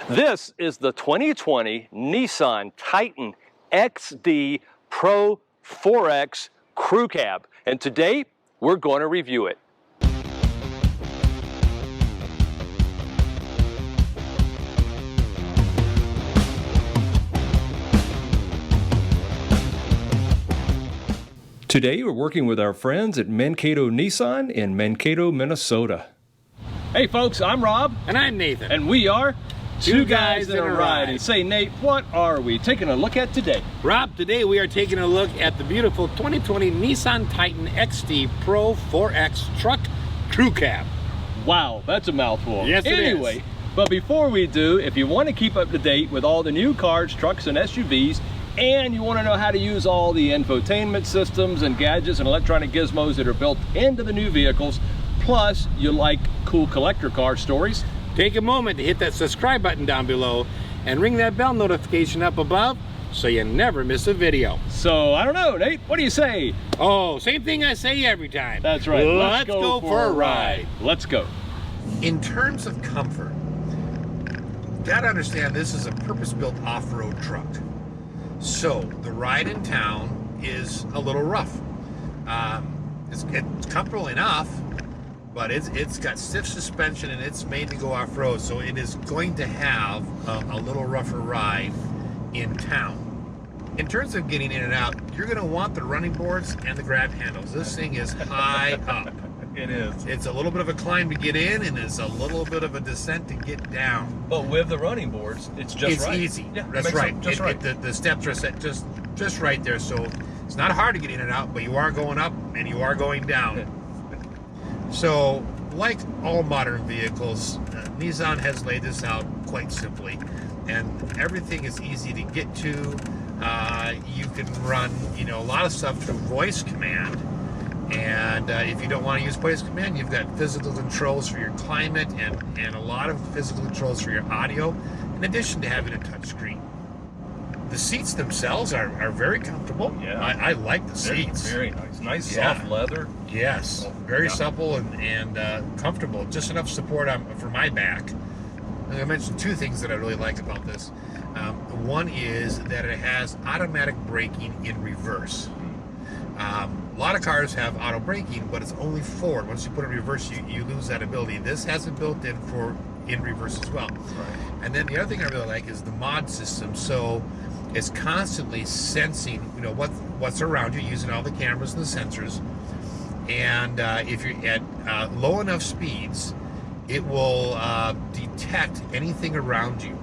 This is the 2020 Nissan Titan XD Pro4X Crew Cab, and today we're going to review it. Today we're working with our friends at Mankato Nissan in Mankato, Minnesota. Hey folks, I'm Rob. And I'm Nathan. And we are Two Guys in a Ride. And say, Nate, what are we taking a look at today? Rob, today we are taking a look at the beautiful 2020 Nissan Titan XD Pro4X Truck Crew Cab. Wow, that's a mouthful. Yes, it is. Anyway, but before we do, if you want to keep up to date with all the new cars, trucks, and SUVs, and you want to know how to use all the infotainment systems and gadgets and electronic gizmos that are built into the new vehicles, plus you like cool collector car stories, take a moment to hit that subscribe button down below and ring that bell notification up above so you never miss a video. So, I don't know, Nate, what do you say? Oh, same thing I say every time. That's right. Let's go for a ride. Let's go. In terms of comfort, you gotta understand this is a purpose-built off-road truck. So the ride in town is a little rough. It's comfortable enough, but it's got stiff suspension and it's made to go off-road, so it is going to have a little rougher ride in town. In terms of getting in and out, you're going to want the running boards and the grab handles. This thing is high up. It is. It's a little bit of a climb to get in, and it's a little bit of a descent to get down. But with the running boards, it's just right. It's easy. Yeah, that's right. Just right. The steps are set just right there, so it's not hard to get in and out, but you are going up and you are going down. So, like all modern vehicles, Nissan has laid this out quite simply, and everything is easy to get to. You can run, a lot of stuff through voice command. And if you don't want to use voice command, you've got physical controls for your climate and a lot of physical controls for your audio, in addition to having a touchscreen. The seats themselves are very comfortable. Yeah. I like the seats. Very nice. Nice soft leather. Yes. Very supple and comfortable. Just enough support for my back. I mentioned two things that I really like about this. One is that it has automatic braking in reverse. A lot of cars have auto braking, but it's only forward. Once you put it in reverse, you lose that ability. This has it built in for in reverse as well. Right. And then the other thing I really like is the mod system. So it's constantly sensing, what's around you, using all the cameras and the sensors. And if you're at low enough speeds, it will detect anything around you.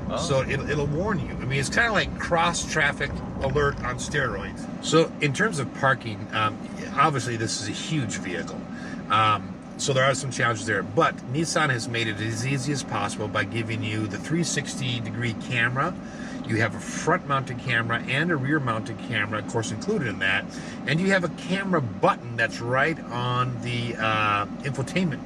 Oh. So it'll warn you. I mean, it's kind of like cross-traffic alert on steroids. So in terms of parking, obviously this is a huge vehicle. So there are some challenges there. But Nissan has made it as easy as possible by giving you the 360-degree camera. You have a front-mounted camera and a rear-mounted camera, of course, included in that. And you have a camera button that's right on the infotainment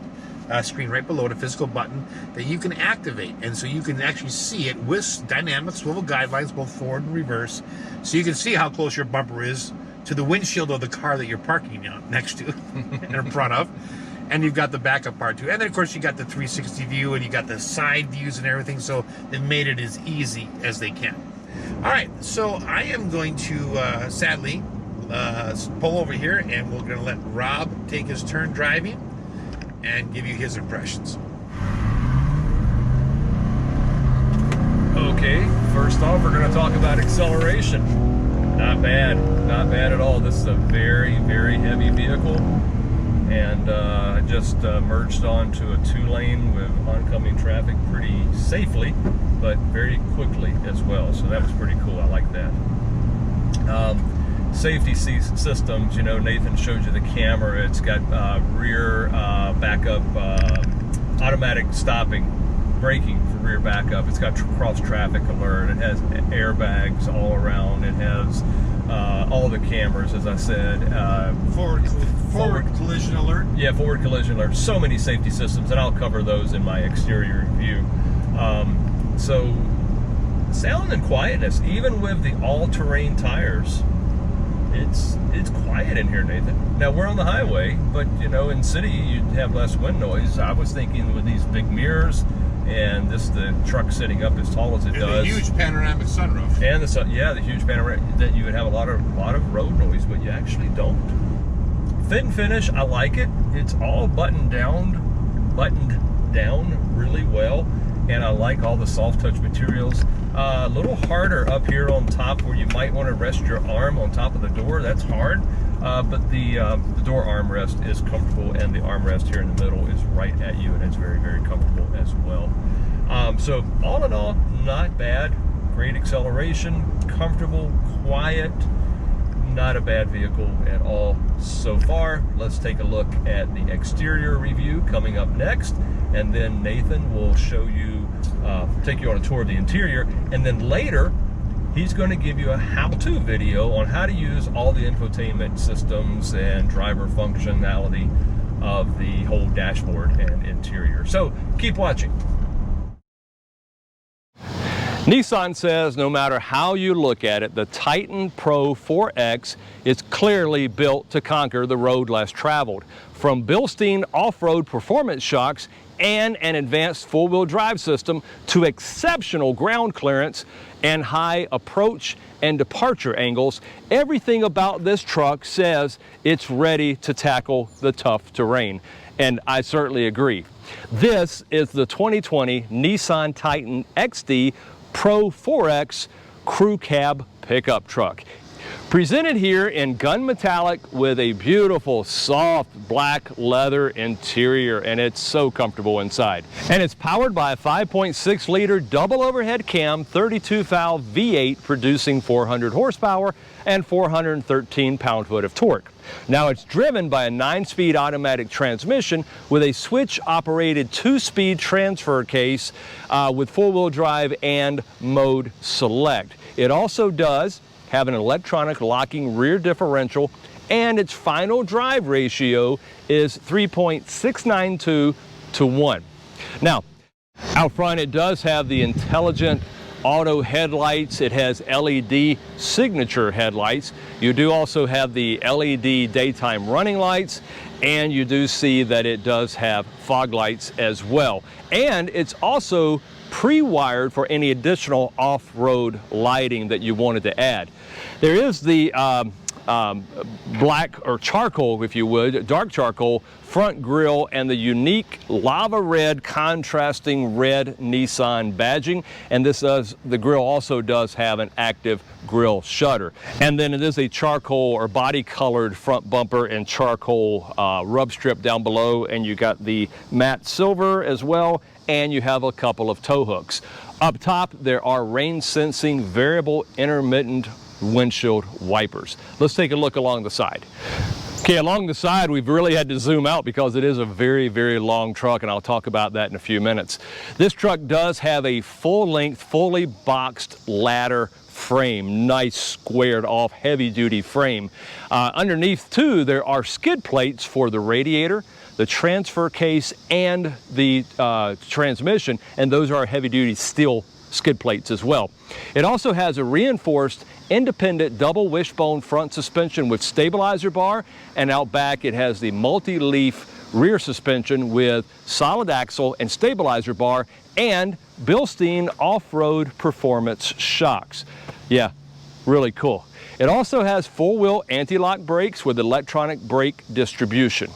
screen right below it, a physical button that you can activate, and so you can actually see it with dynamic swivel guidelines both forward and reverse, so you can see how close your bumper is to the windshield of the car that you're parking next to and in front of. And you've got the backup part too, and then of course you got the 360 view and you got the side views and everything, so they've made it as easy as they can. All right, so I am going to sadly pull over here, and we're going to let Rob take his turn driving and give you his impressions. Okay, first off, we're going to talk about acceleration. Not bad at all. This is a very, very heavy vehicle, and I just merged onto a 2-lane with oncoming traffic pretty safely, but very quickly as well, so that was pretty cool. I like that. Safety systems, Nathan showed you the camera. It's got rear backup, automatic stopping, braking for rear backup. It's got cross traffic alert. It has airbags all around. It has all the cameras, as I said. Forward collision alert. Yeah, forward collision alert. So many safety systems, and I'll cover those in my exterior review. So sound and quietness, even with the all-terrain tires. It's quiet in here, Nathan. Now, we're on the highway, but, in city, you'd have less wind noise. I was thinking with these big mirrors, and this the truck sitting up as tall as it does. A huge panoramic sunroof. And the huge panoramic, that you would have a lot of road noise, but you actually don't. Fit and finish, I like it. It's all buttoned down really well, and I like all the soft touch materials. A little harder up here on top where you might want to rest your arm on top of the door. That's hard, but the door armrest is comfortable, and the armrest here in the middle is right at you, and it's very, very comfortable as well. So all in all, not bad. Great acceleration, comfortable, quiet, not a bad vehicle at all so far. Let's take a look at the exterior review coming up next, and then Nathan will show you, take you on a tour of the interior, and then later he's going to give you a how-to video on how to use all the infotainment systems and driver functionality of the whole dashboard and interior. So keep watching. Nissan says no matter how you look at it, the Titan Pro4X is clearly built to conquer the road less traveled. From Bilstein off-road performance shocks and an advanced four-wheel drive system to exceptional ground clearance and high approach and departure angles, everything about this truck says it's ready to tackle the tough terrain. And I certainly agree. This is the 2020 Nissan Titan XD Pro4X crew cab pickup truck. Presented here in gun metallic with a beautiful soft black leather interior, and it's so comfortable inside. And it's powered by a 5.6 liter double overhead cam 32 valve V8 producing 400 horsepower and 413 pound-foot of torque. Now it's driven by a 9-speed automatic transmission with a switch-operated 2-speed transfer case with four-wheel drive and mode select. It also does have an electronic locking rear differential, and its final drive ratio is 3.692 to 1. Now, out front it does have the intelligent auto headlights. It has LED signature headlights. You do also have the LED daytime running lights, and you do see that it does have fog lights as well. And it's also pre-wired for any additional off-road lighting that you wanted to add. There is the black or charcoal, if you would, dark charcoal front grille and the unique lava red contrasting red Nissan badging, and the grille also does have an active grille shutter. And then it is a charcoal or body colored front bumper and charcoal rub strip down below, and you got the matte silver as well, and you have a couple of tow hooks. Up top there are rain sensing variable intermittent windshield wipers. Let's take a look along the side. Okay, along the side we've really had to zoom out because it is a very, very long truck, and I'll talk about that in a few minutes. This truck does have a full-length, fully boxed ladder frame, nice squared off heavy-duty frame. Underneath too there are skid plates for the radiator, the transfer case, and the transmission, and those are heavy-duty steel skid plates as well. It also has a reinforced independent double wishbone front suspension with stabilizer bar, and out back it has the multi-leaf rear suspension with solid axle and stabilizer bar and Bilstein off-road performance shocks. Yeah, really cool. It also has four-wheel anti-lock brakes with electronic brake distribution.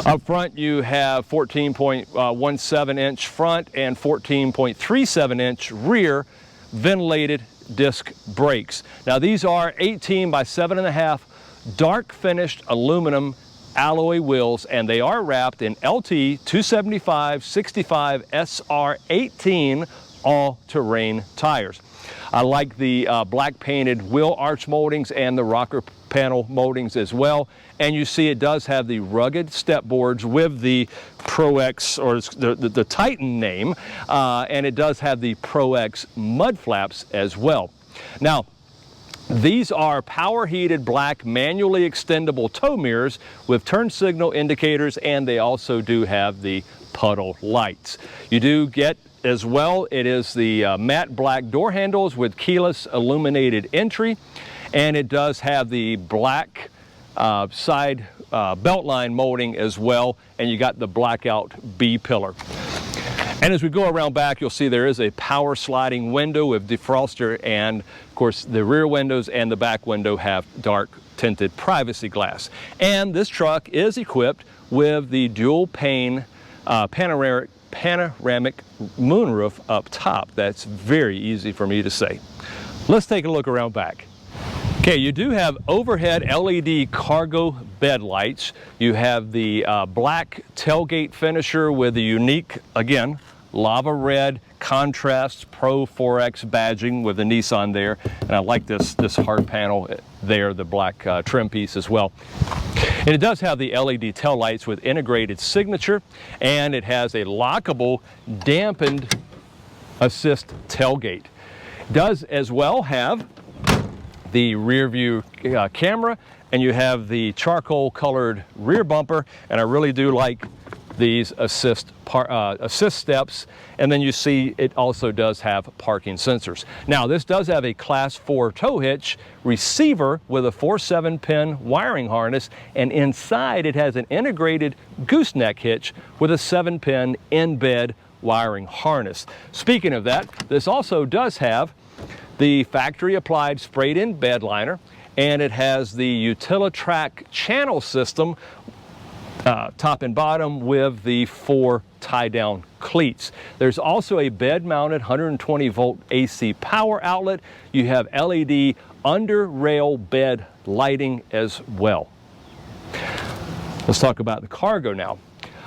Up front you have 14.17 inch front and 14.37 inch rear ventilated disc brakes. Now these are 18 by 7.5 dark finished aluminum alloy wheels, and they are wrapped in LT 275/65 SR18 all-terrain tires. I like the black painted wheel arch moldings and the rocker panel moldings as well. And you see it does have the rugged step boards with the Pro-X, or the Titan name, and it does have the Pro-X mud flaps as well. Now, these are power heated black manually extendable tow mirrors with turn signal indicators, and they also do have the puddle lights. You do get as well, it is the matte black door handles with keyless illuminated entry, and it does have the black side belt line molding as well, and you got the blackout B pillar. And as we go around back, you'll see there is a power sliding window with defroster, and of course the rear windows and the back window have dark tinted privacy glass. And this truck is equipped with the dual pane panoramic moonroof up top. That's very easy for me to say. Let's take a look around back. Okay, you do have overhead LED cargo bed lights. You have the black tailgate finisher with the unique, again, lava red contrast Pro4X badging with the Nissan there. And I like this hard panel there, the black trim piece as well. And it does have the LED tail lights with integrated signature, and it has a lockable dampened assist tailgate. It does as well have the rear view camera, and you have the charcoal colored rear bumper, and I really do like these assist steps. And then you see it also does have parking sensors. Now this does have a class 4 tow hitch receiver with a 4/7 pin wiring harness, and inside it has an integrated gooseneck hitch with a 7-pin in-bed wiring harness. Speaking of that, this also does have the factory applied sprayed in bed liner, and it has the Utilitrack channel system top and bottom with the 4 tie-down cleats. There's also a bed-mounted 120-volt AC power outlet. You have LED under-rail bed lighting as well. Let's talk about the cargo now.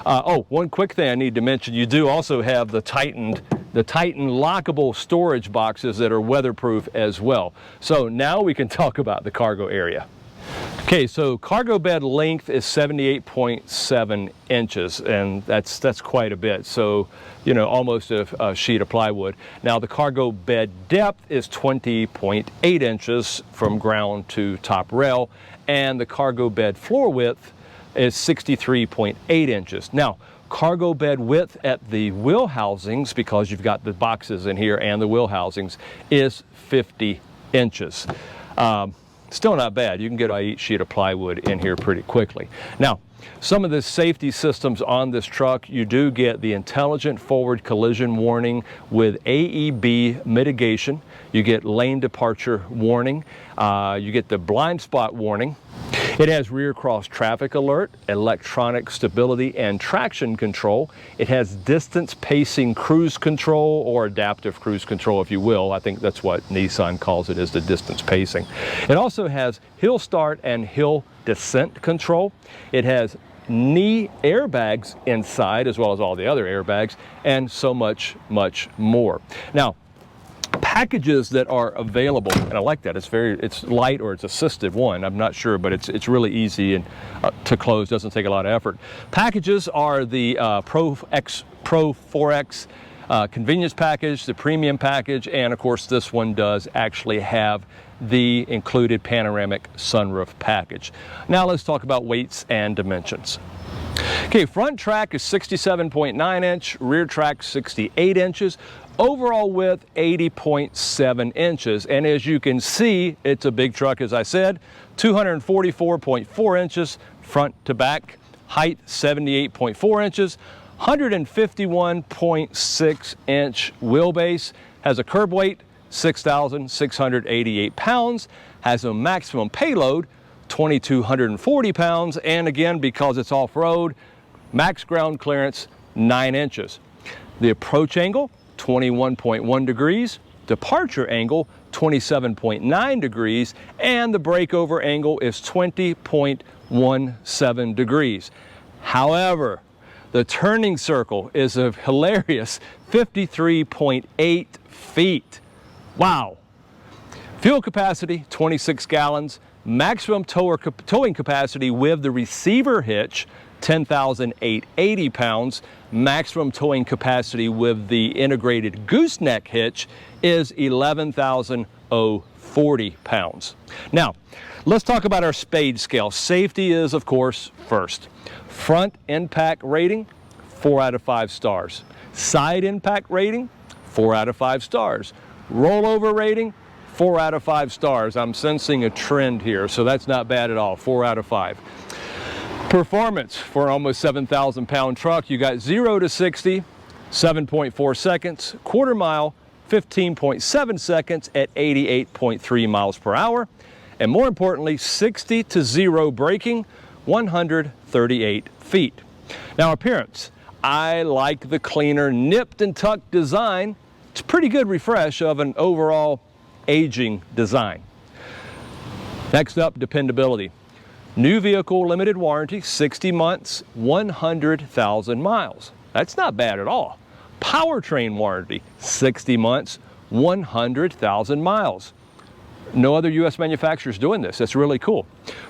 Oh, one quick thing I need to mention, you do also have the Titan lockable storage boxes that are weatherproof as well. So now we can talk about the cargo area. Okay, so cargo bed length is 78.7 inches, and that's quite a bit. So, you know, almost a sheet of plywood. Now the cargo bed depth is 20.8 inches from ground to top rail, and the cargo bed floor width is 63.8 inches. Now, cargo bed width at the wheel housings, because you've got the boxes in here and the wheel housings, is 50 inches. Still not bad. You can get a sheet of plywood in here pretty quickly. Now, some of the safety systems on this truck, you do get the intelligent forward collision warning with AEB mitigation. You get lane departure warning. You get the blind spot warning. It has rear cross traffic alert, electronic stability and traction control. It has distance pacing cruise control, or adaptive cruise control, if you will. I think that's what Nissan calls it, is the distance pacing. It also has hill start and hill descent control. It has knee airbags inside, as well as all the other airbags, and so much more. Now, packages that are available, and I like that, it's light, or it's assisted one, I'm not sure, but it's really easy and to close, doesn't take a lot of effort. Packages are the Pro4X convenience package, the premium package, and of course this one does actually have the included panoramic sunroof package. Now let's talk about weights and dimensions. Okay, front track is 67.9 inch, rear track 68 inches. Overall width 80.7 inches, and as you can see, it's a big truck, as I said. 244.4 inches front to back, height 78.4 inches, 151.6 inch wheelbase, has a curb weight 6,688 pounds, has a maximum payload 2,240 pounds, and again, because it's off-road, max ground clearance 9 inches. The approach angle 21.1 degrees, departure angle 27.9 degrees, and the breakover angle is 20.17 degrees. However, the turning circle is a hilarious 53.8 feet. Wow. Fuel capacity 26 gallons, maximum towing capacity with the receiver hitch 10,880 pounds. Maximum towing capacity with the integrated gooseneck hitch is 11,040 pounds. Now, let's talk about our spade scale. Safety is, of course, first. Front impact rating, 4 out of 5 stars. Side impact rating, 4 out of 5 stars. Rollover rating, 4 out of 5 stars. I'm sensing a trend here, so that's not bad at all, 4 out of 5. Performance for an almost 7,000 pound truck, you got 0 to 60, 7.4 seconds, quarter mile, 15.7 seconds at 88.3 miles per hour. And more importantly, 60 to 0 braking, 138 feet. Now appearance, I like the cleaner nipped and tucked design. It's a pretty good refresh of an overall aging design. Next up, dependability. New vehicle limited warranty, 60 months, 100,000 miles. That's not bad at all. Powertrain warranty, 60 months, 100,000 miles. No other U.S. manufacturer's doing this. That's really cool.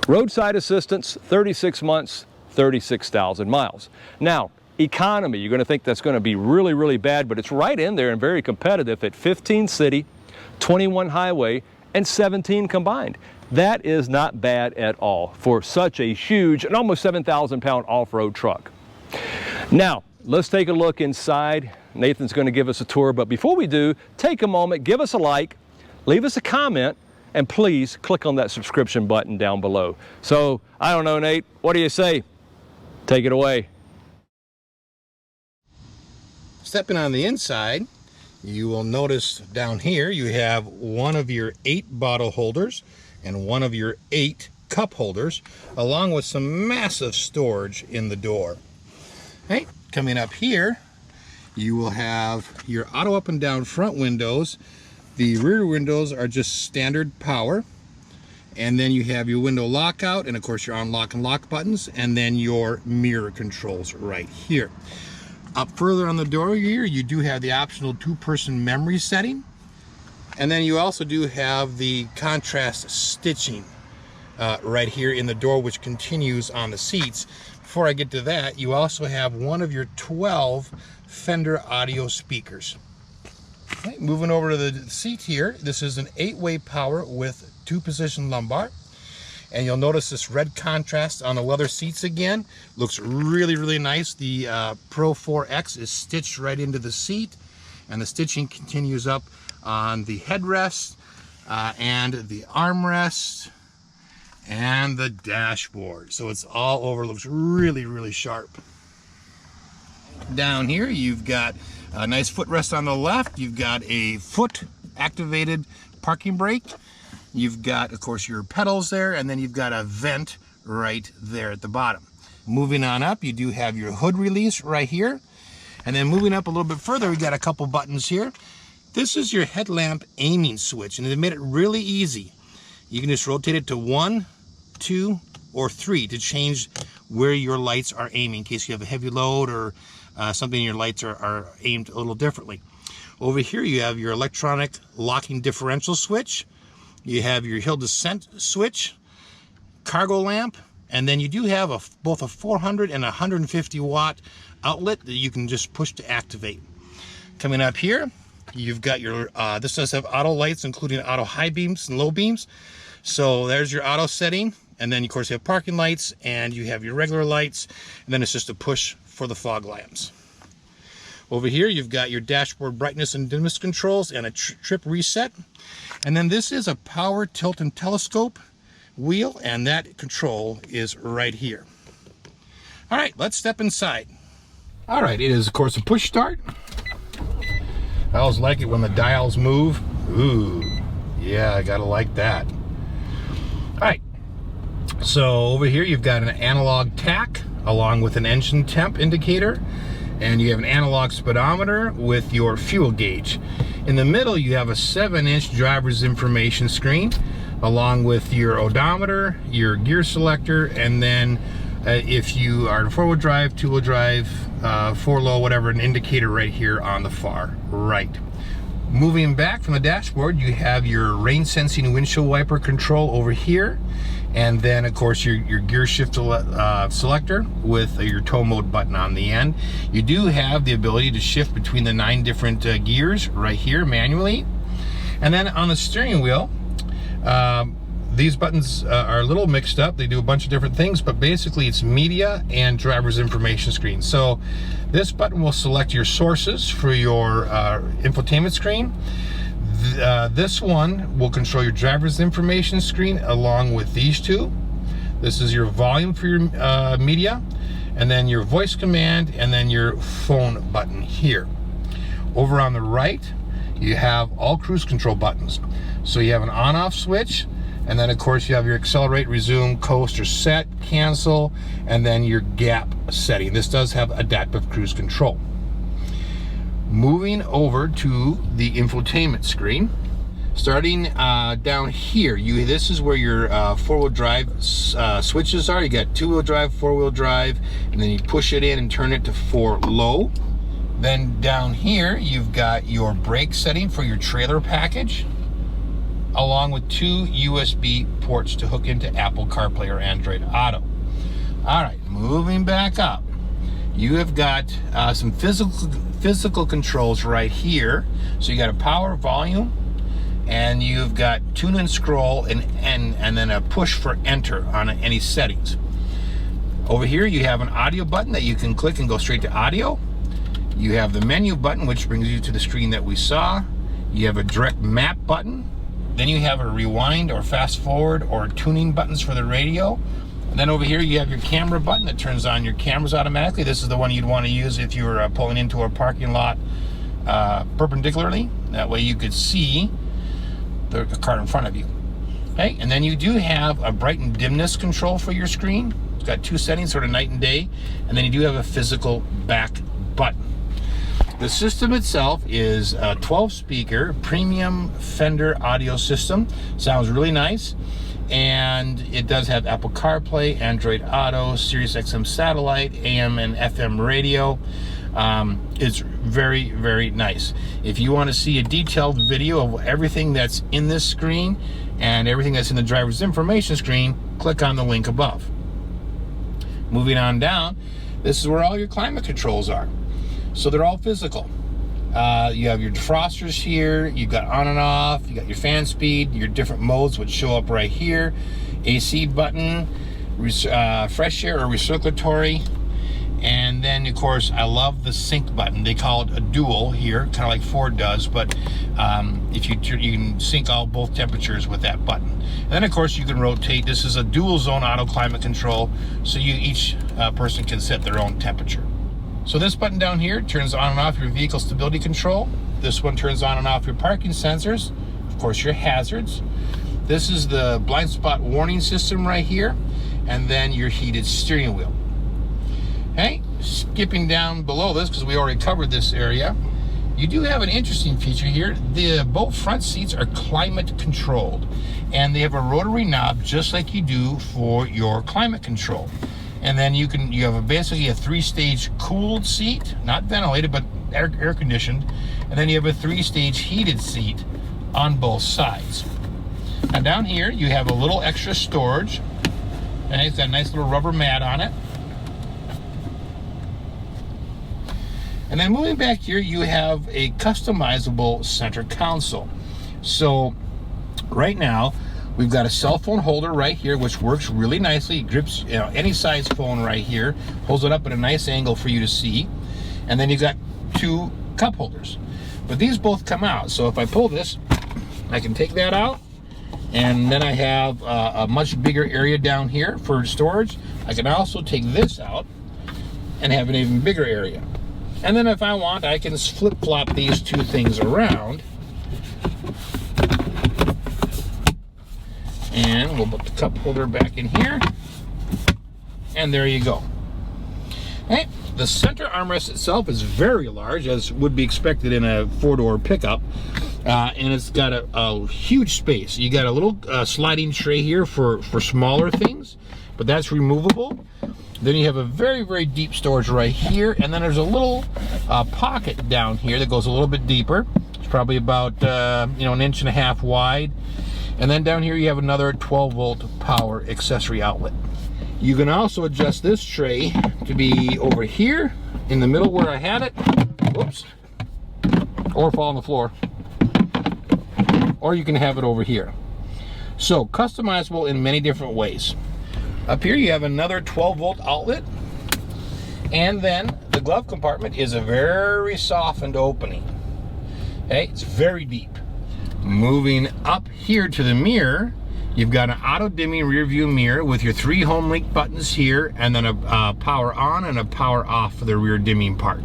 Roadside assistance, 36 months, 36,000 miles. Now, economy, you're going to think that's going to be really, really bad, but it's right in there and very competitive at 15 city, 21 highway, and 17 combined. That is not bad at all for such a huge and almost 7,000-pound off-road truck. Now, let's take a look inside. Nathan's going to give us a tour, but before we do, take a moment, give us a like, leave us a comment, and please click on that subscription button down below. So, I don't know, Nate, what do you say? Take it away. Stepping on the inside, you will notice down here you have one of your 8 bottle holders and one of your 8 cup holders, along with some massive storage in the door. Right, coming up here, you will have your auto up and down front windows. The rear windows are just standard power. And then you have your window lockout and of course your unlock and lock buttons, and then your mirror controls right here. Up further on the door here, you do have the optional 2-person memory setting. And then you also do have the contrast stitching right here in the door, which continues on the seats. Before I get to that, you also have one of your 12 Fender audio speakers. Right, moving over to the seat here, this is an 8-way power with 2-position lumbar. And you'll notice this red contrast on the leather seats again. Looks really, really nice. The Pro4X is stitched right into the seat, and the stitching continues up on the headrest and the armrest and the dashboard. So it's all over, looks really, really sharp. Down here, you've got a nice footrest on the left. You've got a foot activated parking brake. You've got, of course, your pedals there, and then you've got a vent right there at the bottom. Moving on up, you do have your hood release right here. And then moving up a little bit further, we got a couple buttons here. This is your headlamp aiming switch, and they made it really easy. You can just rotate it to 1, 2, or 3 to change where your lights are aiming in case you have a heavy load or something your lights are aimed a little differently. Over here you have your electronic locking differential switch. You have your hill descent switch, cargo lamp, and then you do have both a 400 and 150 watt outlet that you can just push to activate. Coming up here, you've got your, this does have auto lights, including auto high beams and low beams. So there's your auto setting. And then of course you have parking lights and you have your regular lights. And then it's just a push for the fog lamps. Over here, you've got your dashboard brightness and dimness controls and a trip reset. And then this is a power tilt and telescope wheel, and that control is right here. All right, let's step inside. All right, it is of course a push start. I always like it when the dials move. Ooh, yeah, I gotta like that. All right, so over here you've got an analog tach along with an engine temp indicator, and you have an analog speedometer with your fuel gauge. In the middle you have a 7-inch driver's information screen along with your odometer, your gear selector, and then if you are in 4-wheel drive, 2-wheel drive, 4-low, whatever, an indicator right here on the far right. Moving back from the dashboard, you have your rain sensing windshield wiper control over here, and then of course your gear shift selector with your tow mode button on the end. You do have the ability to shift between the 9 different gears right here manually. And then on the steering wheel, these buttons are a little mixed up. They do a bunch of different things, but basically it's media and driver's information screen. So this button will select your sources for your infotainment screen. This one will control your driver's information screen along with these two. This is your volume for your media, and then your voice command, and then your phone button here. Over on the right, you have all cruise control buttons. So you have an on-off switch, and then of course you have your accelerate, resume, coast or set, cancel, and then your gap setting. This does have adaptive cruise control. Moving over to the infotainment screen, starting down here, this is where your four-wheel drive switches are. You got two-wheel drive, four-wheel drive, and then you push it in and turn it to 4 low. Then down here, you've got your brake setting for your trailer package, along with 2 USB ports to hook into Apple CarPlay or Android Auto. All right, moving back up, you have got some physical controls right here. So you got a power, volume, and you've got tune and scroll, and then a push for enter on any settings. Over here, you have an audio button that you can click and go straight to audio. You have the menu button, which brings you to the screen that we saw. You have a direct map button. Then you have a rewind or fast forward or tuning buttons for the radio. And then over here you have your camera button that turns on your cameras automatically. This is the one you'd want to use if you were pulling into a parking lot perpendicularly. That way you could see the car in front of you. Okay, and then you do have a bright and dimness control for your screen. It's got 2 settings, sort of night and day. And then you do have a physical back button. The system itself is a 12-speaker premium Fender audio system. Sounds really nice, and it does have Apple CarPlay, Android Auto, Sirius XM satellite, AM and FM radio. It's very, very nice. If you want to see a detailed video of everything that's in this screen and everything that's in the driver's information screen, click on the link above. Moving on down, this is where all your climate controls are. So they're all physical. You have your defrosters here, you've got on and off, you got your fan speed, your different modes which show up right here, AC button, fresh air or recirculatory, and then of course I love the sync button. They call it a dual here, kind of like Ford does, but if you can sync both temperatures with that button. And then of course you can rotate. This is a dual zone auto climate control, so each person can set their own temperature. So this button down here turns on and off your vehicle stability control. This one turns on and off your parking sensors, of course your hazards. This is the blind spot warning system right here, and then your heated steering wheel. Okay, skipping down below this, because we already covered this area, you do have an interesting feature here. Both front seats are climate controlled, and they have a rotary knob just like you do for your climate control. And then you have basically a 3-stage cooled seat, not ventilated, but air conditioned. And then you have a 3-stage heated seat on both sides. Now down here, you have a little extra storage. And it's got a nice little rubber mat on it. And then moving back here, you have a customizable center console. So right now, we've got a cell phone holder right here, which works really nicely. It grips any size phone right here, holds it up at a nice angle for you to see. And then you've got 2 cup holders. But these both come out. So if I pull this, I can take that out. And then I have a much bigger area down here for storage. I can also take this out and have an even bigger area. And then if I want, I can flip-flop these 2 things around. And we'll put the cup holder back in here. And there you go. Okay. The center armrest itself is very large, as would be expected in a 4-door pickup. And it's got a huge space. You got a little sliding tray here for smaller things, but that's removable. Then you have a very, very deep storage right here. And then there's a little pocket down here that goes a little bit deeper. It's probably about 1.5 inches wide. And then down here you have another 12-volt power accessory outlet. You can also adjust this tray to be over here in the middle where I had it. Whoops. Or fall on the floor. Or you can have it over here. So customizable in many different ways. Up here you have another 12-volt outlet. And then the glove compartment is a very softened opening. Okay, it's very deep. Moving up here to the mirror, You've got an auto dimming rear view mirror with your 3 home link buttons here, and then a power on and a power off for the rear dimming part.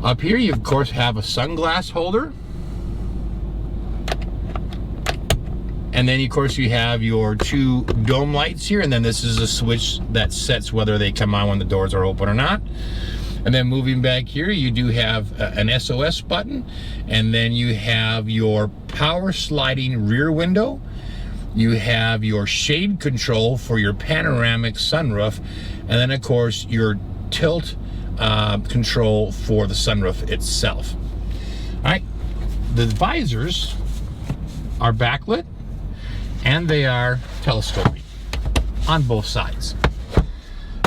Up here you of course have a sunglass holder. And then of course you have your 2 dome lights here, and then this is a switch that sets whether they come on when the doors are open or not. And then moving back here, you do have an SOS button, and then you have your power sliding rear window. You have your shade control for your panoramic sunroof, and then of course your tilt control for the sunroof itself. All right, the visors are backlit and they are telescoping on both sides.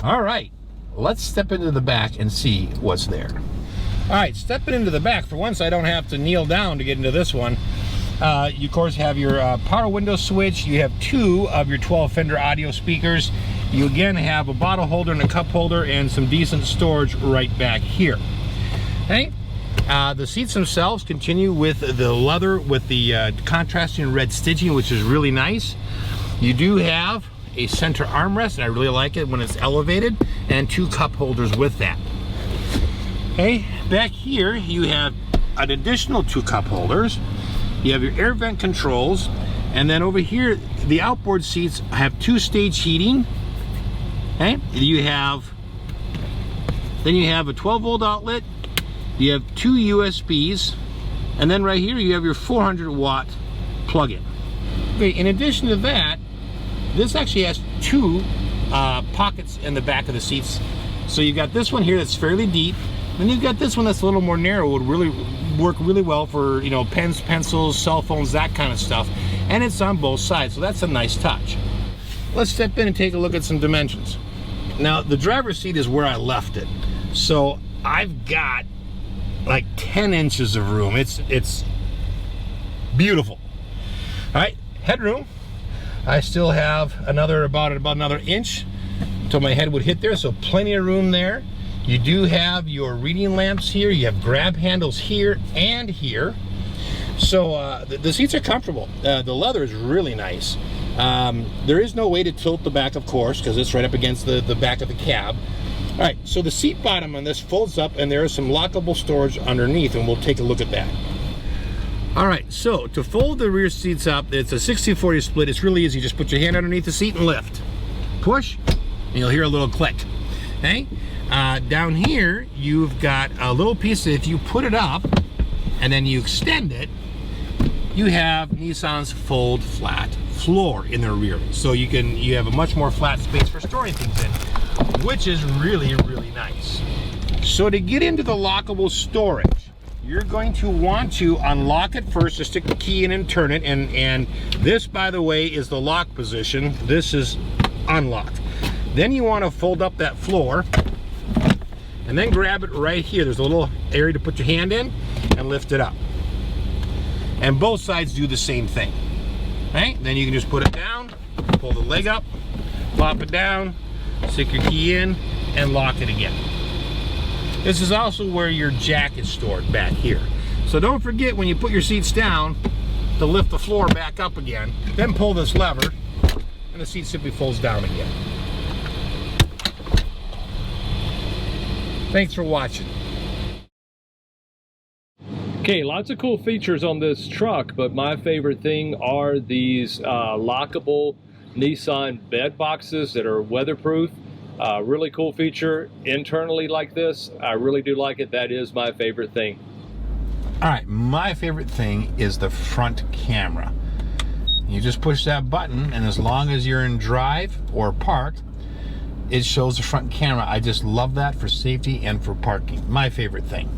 All right, let's step into the back and see what's there. All right, stepping into the back, for once I don't have to kneel down to get into this one. You of course have your power window switch. You have 2 of your 12 Fender audio speakers. You again have a bottle holder and a cup holder and some decent storage right back here. Okay, the seats themselves continue with the leather with the contrasting red stitching, which is really nice. You do have a center armrest, and I really like it when it's elevated, and 2 cup holders with that. Okay, back here you have an additional 2 cup holders. You have your air vent controls, and then over here the outboard seats have 2-stage heating. Okay, you have a 12-volt outlet. You have 2 USBs, and then right here you have your 400-watt plug-in. Okay, in addition to that, this actually has 2 pockets in the back of the seats. So you've got this one here that's fairly deep, and you've got this one that's a little more narrow. Would really work really well for, you know, pens, pencils, cell phones, that kind of stuff. And it's on both sides, so that's a nice touch. Let's step in and take a look at some dimensions. Now, the driver's seat is where I left it, so I've got like 10 inches of room. It's beautiful. All right, headroom. I still have about another inch until my head would hit there, so plenty of room there. You do have your reading lamps here. You have grab handles here and here. So the seats are comfortable. The leather is really nice. There is no way to tilt the back, of course, because it's right up against the back of the cab. All right, so the seat bottom on this folds up, and there is some lockable storage underneath, and we'll take a look at that. All right, so to fold the rear seats up, it's a 60-40 split. It's really easy. Just put your hand underneath the seat and lift. Push, and you'll hear a little click. Okay? Down here, you've got a little piece that if you put it up and then you extend it, you have Nissan's fold flat floor in the rear. So you have a much more flat space for storing things in, which is really, really nice. So to get into the lockable storage, you're going to want to unlock it first. Just stick the key in and turn it, and this, by the way, is the lock position. This is unlocked. Then you want to fold up that floor and then grab it right here. There's a little area to put your hand in and lift it up. And both sides do the same thing. Right? Then you can just put it down, pull the leg up, pop it down, stick your key in, and lock it again. This is also where your jack is stored back here. So don't forget when you put your seats down to lift the floor back up again, then pull this lever, and the seat simply folds down again. Thanks for watching. Okay, lots of cool features on this truck, but my favorite thing are these lockable Nissan bed boxes that are weatherproof. Really cool feature internally like this. I really do like it. That is my favorite thing. All right, my favorite thing is the front camera. You just push that button, and as long as you're in drive or park, it shows the front camera. I just love that for safety and for parking. My favorite thing.